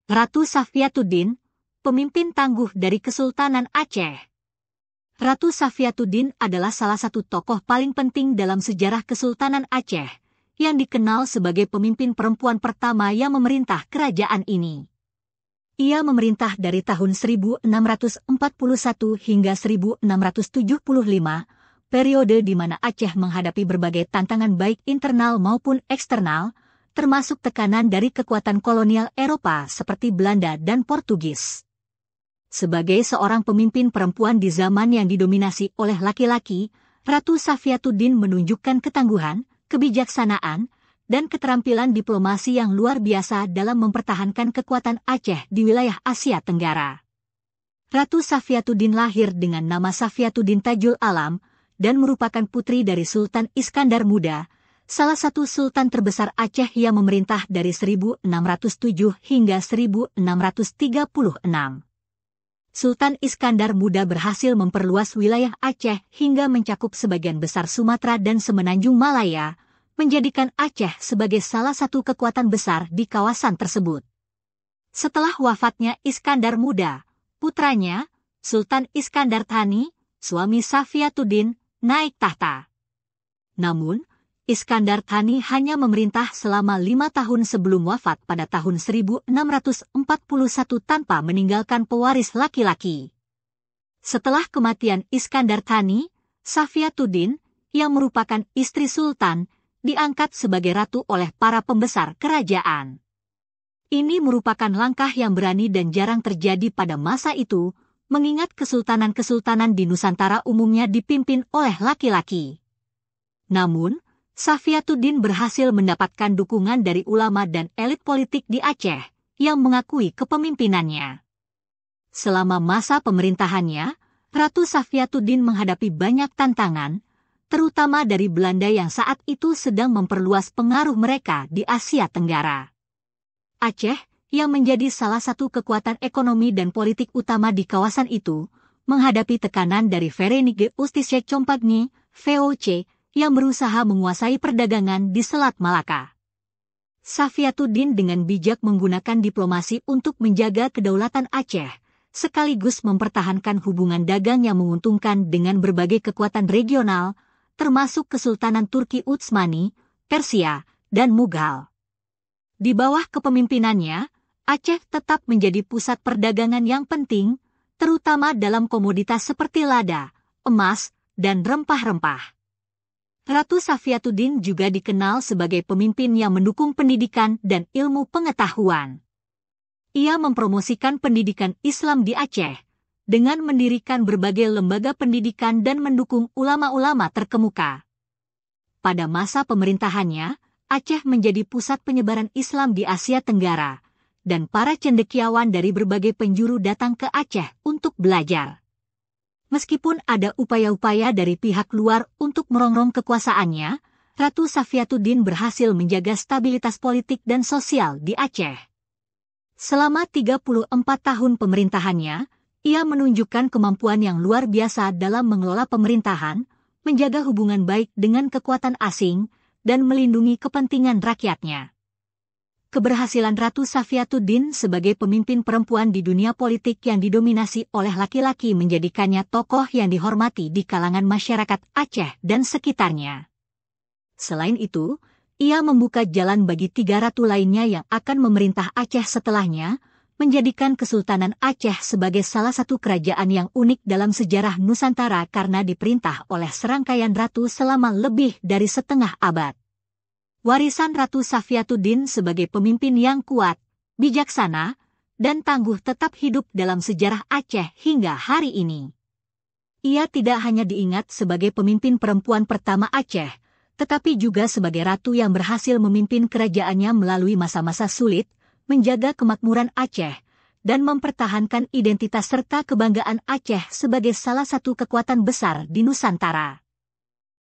Ratu Safiatuddin, pemimpin tangguh dari Kesultanan Aceh. Ratu Safiatuddin adalah salah satu tokoh paling penting dalam sejarah Kesultanan Aceh, yang dikenal sebagai pemimpin perempuan pertama yang memerintah kerajaan ini. Ia memerintah dari tahun 1641 hingga 1675, periode di mana Aceh menghadapi berbagai tantangan baik internal maupun eksternal, termasuk tekanan dari kekuatan kolonial Eropa seperti Belanda dan Portugis. Sebagai seorang pemimpin perempuan di zaman yang didominasi oleh laki-laki, Ratu Safiatuddin menunjukkan ketangguhan, kebijaksanaan, dan keterampilan diplomasi yang luar biasa dalam mempertahankan kekuatan Aceh di wilayah Asia Tenggara. Ratu Safiatuddin lahir dengan nama Safiatuddin Tajul Alam dan merupakan putri dari Sultan Iskandar Muda, salah satu sultan terbesar Aceh yang memerintah dari 1607 hingga 1636. Sultan Iskandar Muda berhasil memperluas wilayah Aceh hingga mencakup sebagian besar Sumatera dan semenanjung Malaya, menjadikan Aceh sebagai salah satu kekuatan besar di kawasan tersebut. Setelah wafatnya Iskandar Muda, putranya, Sultan Iskandar Thani, suami Safiatuddin, naik tahta. Namun, Iskandar Thani hanya memerintah selama 5 tahun sebelum wafat pada tahun 1641 tanpa meninggalkan pewaris laki-laki. Setelah kematian Iskandar Thani, Safiatuddin, yang merupakan istri sultan, diangkat sebagai ratu oleh para pembesar kerajaan. Ini merupakan langkah yang berani dan jarang terjadi pada masa itu, mengingat kesultanan-kesultanan di Nusantara umumnya dipimpin oleh laki-laki. Namun, Safiatuddin berhasil mendapatkan dukungan dari ulama dan elit politik di Aceh yang mengakui kepemimpinannya. Selama masa pemerintahannya, Ratu Safiatuddin menghadapi banyak tantangan, terutama dari Belanda yang saat itu sedang memperluas pengaruh mereka di Asia Tenggara. Aceh, yang menjadi salah satu kekuatan ekonomi dan politik utama di kawasan itu, menghadapi tekanan dari Verenigde Ustische Compagnie, VOC, yang berusaha menguasai perdagangan di Selat Malaka. Safiatuddin dengan bijak menggunakan diplomasi untuk menjaga kedaulatan Aceh, sekaligus mempertahankan hubungan dagang yang menguntungkan dengan berbagai kekuatan regional, termasuk Kesultanan Turki Utsmani, Persia, dan Mughal. Di bawah kepemimpinannya, Aceh tetap menjadi pusat perdagangan yang penting, terutama dalam komoditas seperti lada, emas, dan rempah-rempah. Ratu Safiatuddin juga dikenal sebagai pemimpin yang mendukung pendidikan dan ilmu pengetahuan. Ia mempromosikan pendidikan Islam di Aceh, dengan mendirikan berbagai lembaga pendidikan dan mendukung ulama-ulama terkemuka. Pada masa pemerintahannya, Aceh menjadi pusat penyebaran Islam di Asia Tenggara, dan para cendekiawan dari berbagai penjuru datang ke Aceh untuk belajar. Meskipun ada upaya-upaya dari pihak luar untuk merongrong kekuasaannya, Ratu Safiatuddin berhasil menjaga stabilitas politik dan sosial di Aceh. Selama 34 tahun pemerintahannya, ia menunjukkan kemampuan yang luar biasa dalam mengelola pemerintahan, menjaga hubungan baik dengan kekuatan asing, dan melindungi kepentingan rakyatnya. Keberhasilan Ratu Safiatuddin sebagai pemimpin perempuan di dunia politik yang didominasi oleh laki-laki menjadikannya tokoh yang dihormati di kalangan masyarakat Aceh dan sekitarnya. Selain itu, ia membuka jalan bagi 3 ratu lainnya yang akan memerintah Aceh setelahnya, menjadikan Kesultanan Aceh sebagai salah satu kerajaan yang unik dalam sejarah Nusantara karena diperintah oleh serangkaian ratu selama lebih dari setengah abad. Warisan Ratu Safiatuddin sebagai pemimpin yang kuat, bijaksana, dan tangguh tetap hidup dalam sejarah Aceh hingga hari ini. Ia tidak hanya diingat sebagai pemimpin perempuan pertama Aceh, tetapi juga sebagai ratu yang berhasil memimpin kerajaannya melalui masa-masa sulit, menjaga kemakmuran Aceh, dan mempertahankan identitas serta kebanggaan Aceh sebagai salah satu kekuatan besar di Nusantara.